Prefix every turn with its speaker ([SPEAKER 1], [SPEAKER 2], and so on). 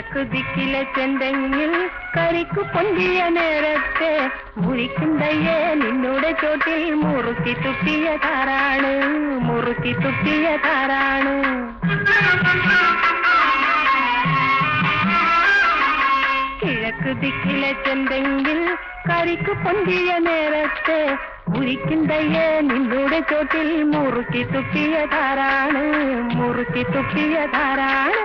[SPEAKER 1] കിഴക്കു ദിക്കിലെ ചെന്തെങ്ങിൽ കരിക്കു പൊന്തിയ നേരത്തെ മുറിക്കുന്തയ്യേ നിന്നോട് ചോട്ടിൽ മുറുക്കി തുപ്പിയതാരാണ് മുറുക്കി തുപ്പിയതാരാണ് കിഴക്കു ദിക്കിലെ ചെന്തെങ്ങിൽ കരിക്കു പൊന്തിയ നേരത്തെ മുറിക്കുന്തയ്യേ നിന്നോട് ചോട്ടിൽ മുറുക്കി തുപ്പിയതാരാണ് മുറുക്കി തുപ്പിയതാരാണ്